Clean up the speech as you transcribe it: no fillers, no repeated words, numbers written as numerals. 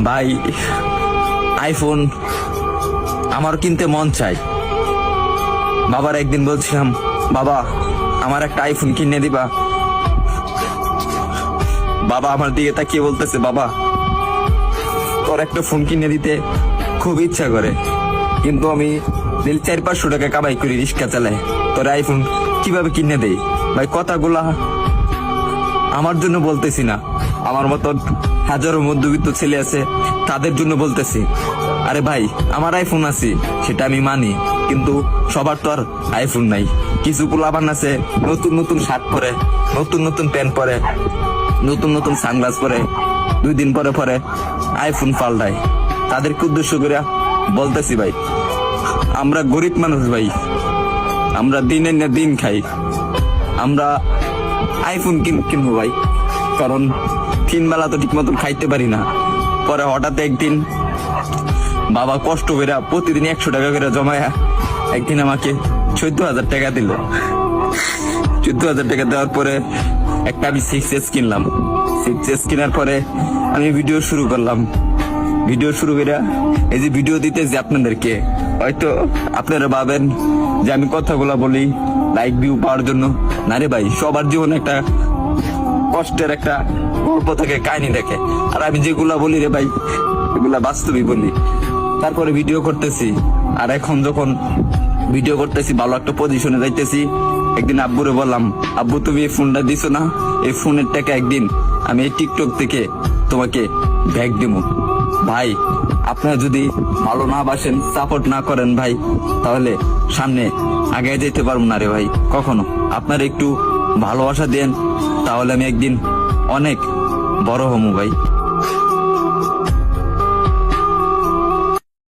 ভাই আইফোন আমার কিনতে মন চাই। বাবার একদিন বলছিলাম, বাবা আমার একটা আইফোন কিনে দিবা। বাবা আমার দিকে তাকিয়ে বলতেছে, বাবা তোর একটা ফোন কিনে দিতে খুব ইচ্ছা করে, কিন্তু আমি 400-500 টাকা কামাই করি, রিক্সা চালাই, তোর আইফোন কিভাবে কিনে দেই? ভাই কথাগুলা আমার জন্য বলতেছি না, আমার মতন হাজারো মধ্যবিত্ত ছেলে আছে তাদের জন্য বলতেছি। আরে ভাই আমার আইফোন আছে সেটা আমি মানি, কিন্তু সবার তো আর আইফোন নাই। কিছু পোলাপান আছে নতুন নতুন শার্ট পরে, নতুন নতুন প্যান্ট পরে, নতুন নতুন সানগ্লাস পরে, 2 দিন পরে পরে আইফোন পাল্টায়। তাদেরকে উদ্দেশ্য করে বলতেছি, ভাই আমরা গরিব মানুষ, ভাই আমরা দিনের না দিন খাই, আমরা আইফোন কিনবো ভাই, কারণ 3 বেলা তো ঠিক মতন খাইতে পারি না। পরে হঠাৎ একদিন বাবা কষ্ট করে প্রতিদিন 100 টাকা করে জমায়া একদিন আমাকে 14,000 টাকা দিল। 14,000 টাকা দেওয়ার পরে একটা আমি 6S কিনলাম। 6S কেনার পরে আমি ভিডিও শুরু করলাম। ভিডিও শুরু করে এই যে ভিডিও দিতেছি আপনাদেরকে, হয়তো আপনারা ভাবেন যে আমি কথাগুলা বলি লাইক ভিউ পাওয়ার জন্য। না রে ভাই, সবার জীবনে একটা কষ্টের একটা গল্প থাকে, কাহিনী থাকে, আর আমি যেগুলা বলি রে ভাই এগুলা বাস্তবই বলি। তারপরে ভিডিও করতেছি, আর এখন যখন ভিডিও করতেছি ভালো একটা পজিশনে যাইতেছি। একদিন আব্বুরে বললাম, আব্বু তুমি এই ফোনটা দিছো না, এই ফোনের টাকা একদিন আমি এই টিকটক থেকে তোমাকে ব্যাগ দেবো। ভাই আপনারা যদি ভালো না বাসেন, সাপোর্ট না করেন ভাই, তাহলে সামনে আগে যেতে পারবো না রে ভাই কখনো। আপনারা একটু ভালোবাসা দেন, তাহলে আমি একদিন অনেক বড় হমু ভাই।